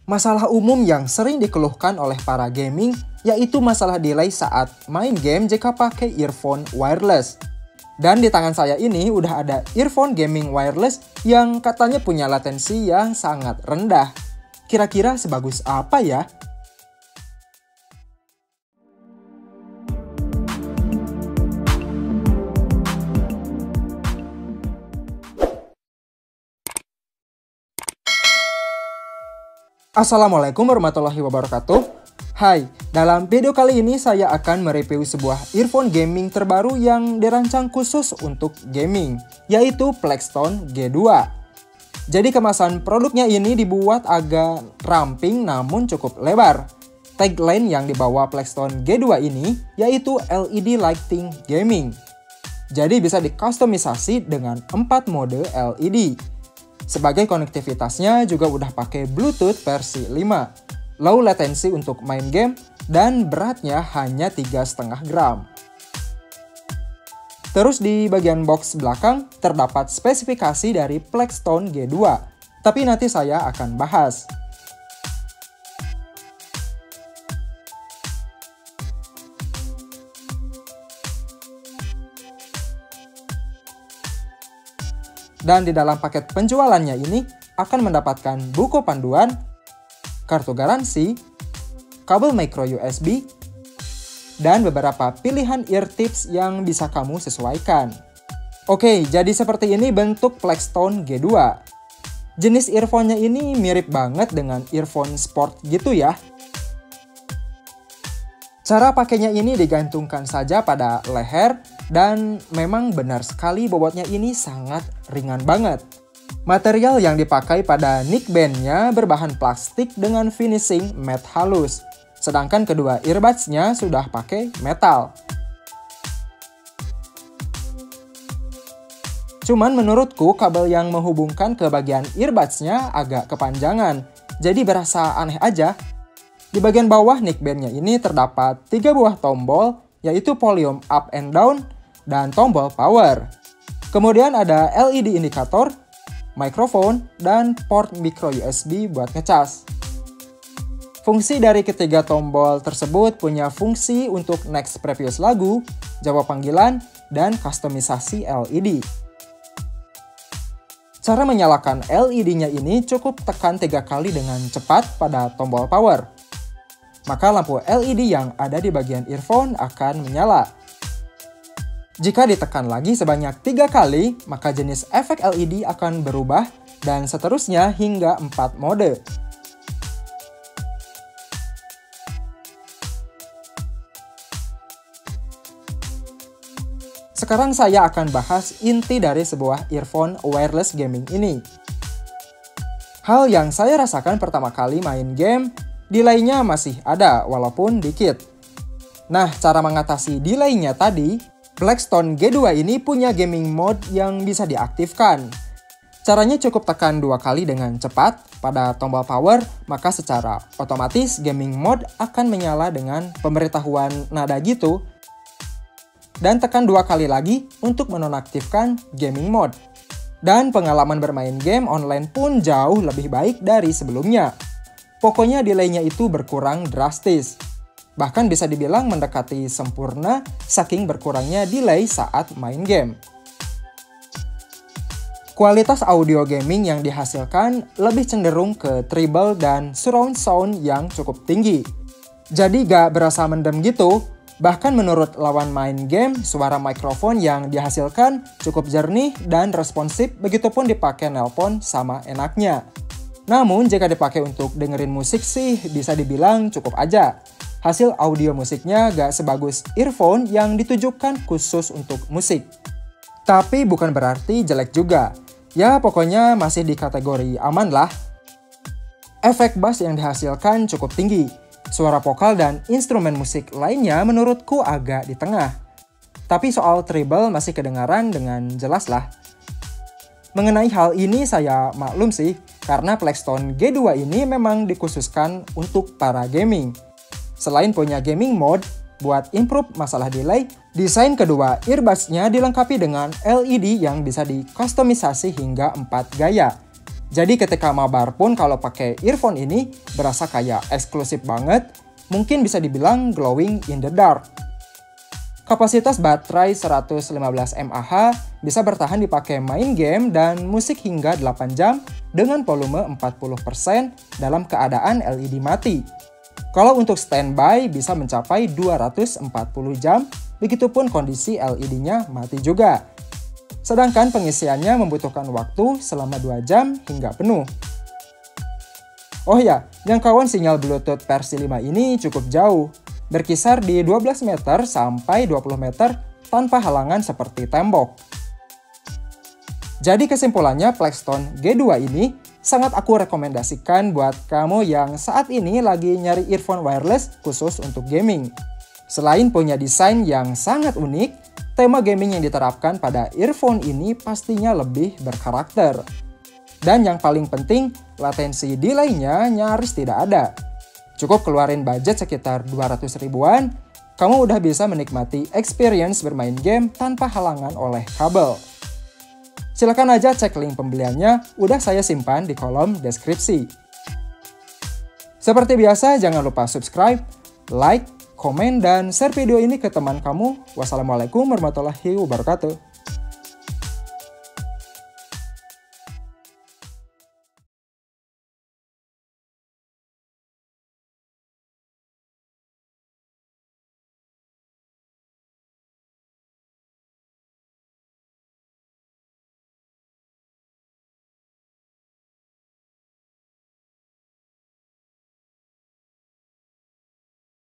Masalah umum yang sering dikeluhkan oleh para gaming yaitu masalah delay saat main game jika pakai earphone wireless. Dan di tangan saya ini udah ada earphone gaming wireless yang katanya punya latensi yang sangat rendah. Kira-kira sebagus apa ya? Assalamualaikum warahmatullahi wabarakatuh. Hai, dalam video kali ini saya akan mereview sebuah earphone gaming terbaru yang dirancang khusus untuk gaming, yaitu Plextone G2. Jadi kemasan produknya ini dibuat agak ramping namun cukup lebar. Tagline yang dibawa Plextone G2 ini yaitu LED Lighting Gaming. Jadi bisa dikustomisasi dengan 4 mode LED. Sebagai konektivitasnya juga udah pakai Bluetooth versi 5, low latency untuk main game, dan beratnya hanya 3,5 gram. Terus di bagian box belakang terdapat spesifikasi dari Plextone G2, tapi nanti saya akan bahas. Dan di dalam paket penjualannya ini akan mendapatkan buku panduan, kartu garansi, kabel micro USB, dan beberapa pilihan ear tips yang bisa kamu sesuaikan. Oke, jadi seperti ini bentuk Plextone G2. Jenis earphone-nya ini mirip banget dengan earphone sport gitu ya. Cara pakainya ini digantungkan saja pada leher dan memang benar sekali bobotnya ini sangat ringan banget. Material yang dipakai pada neckband-nya berbahan plastik dengan finishing matte halus, sedangkan kedua earbuds-nya sudah pakai metal. Cuman menurutku kabel yang menghubungkan ke bagian earbuds-nya agak kepanjangan, jadi berasa aneh aja. Di bagian bawah neckband-nya ini terdapat 3 buah tombol, yaitu volume up and down, dan tombol power. Kemudian ada LED indikator, mikrofon, dan port micro USB buat ngecas. Fungsi dari ketiga tombol tersebut punya fungsi untuk next previous lagu, jawab panggilan, dan kustomisasi LED. Cara menyalakan LED-nya ini cukup tekan 3 kali dengan cepat pada tombol power. Maka lampu LED yang ada di bagian earphone akan menyala. Jika ditekan lagi sebanyak 3 kali, maka jenis efek LED akan berubah dan seterusnya hingga 4 mode. Sekarang saya akan bahas inti dari sebuah earphone wireless gaming ini. Hal yang saya rasakan pertama kali main game, delay-nya masih ada walaupun dikit. Nah, cara mengatasi delay-nya tadi, Plextone G2 ini punya gaming mode yang bisa diaktifkan. Caranya cukup tekan 2 kali dengan cepat pada tombol power, maka secara otomatis gaming mode akan menyala dengan pemberitahuan nada gitu. Dan tekan 2 kali lagi untuk menonaktifkan gaming mode. Dan pengalaman bermain game online pun jauh lebih baik dari sebelumnya. Pokoknya delay-nya itu berkurang drastis. Bahkan bisa dibilang mendekati sempurna saking berkurangnya delay saat main game. Kualitas audio gaming yang dihasilkan lebih cenderung ke treble dan surround sound yang cukup tinggi. Jadi gak berasa mendem gitu. Bahkan menurut lawan main game, suara mikrofon yang dihasilkan cukup jernih dan responsif, begitupun dipakai nelpon sama enaknya. Namun jika dipakai untuk dengerin musik sih bisa dibilang cukup aja. Hasil audio musiknya gak sebagus earphone yang ditujukan khusus untuk musik. Tapi bukan berarti jelek juga. Ya pokoknya masih di kategori aman lah. Efek bass yang dihasilkan cukup tinggi. Suara vokal dan instrumen musik lainnya menurutku agak di tengah. Tapi soal treble masih kedengaran dengan jelas lah. Mengenai hal ini saya maklum sih, karena Plextone G2 ini memang dikhususkan untuk para gaming. Selain punya gaming mode, buat improve masalah delay, desain kedua earbuds-nya dilengkapi dengan LED yang bisa dikustomisasi hingga 4 gaya. Jadi ketika mabar pun kalau pakai earphone ini berasa kayak eksklusif banget, mungkin bisa dibilang glowing in the dark. Kapasitas baterai 115 mAh bisa bertahan dipakai main game dan musik hingga 8 jam dengan volume 40% dalam keadaan LED mati. Kalau untuk standby bisa mencapai 240 jam, begitupun kondisi LED-nya mati juga. Sedangkan pengisiannya membutuhkan waktu selama 2 jam hingga penuh. Oh ya, jangkauan sinyal Bluetooth versi 5 ini cukup jauh, berkisar di 12 meter sampai 20 meter tanpa halangan seperti tembok. Jadi kesimpulannya Plextone G2 ini sangat aku rekomendasikan buat kamu yang saat ini lagi nyari earphone wireless khusus untuk gaming. Selain punya desain yang sangat unik, tema gaming yang diterapkan pada earphone ini pastinya lebih berkarakter. Dan yang paling penting, latensi delay-nya nyaris tidak ada. Cukup keluarin budget sekitar 200 ribuan, kamu udah bisa menikmati experience bermain game tanpa halangan oleh kabel. Silakan aja cek link pembeliannya, udah saya simpan di kolom deskripsi. Seperti biasa, jangan lupa subscribe, like, komen, dan share video ini ke teman kamu. Wassalamualaikum warahmatullahi wabarakatuh.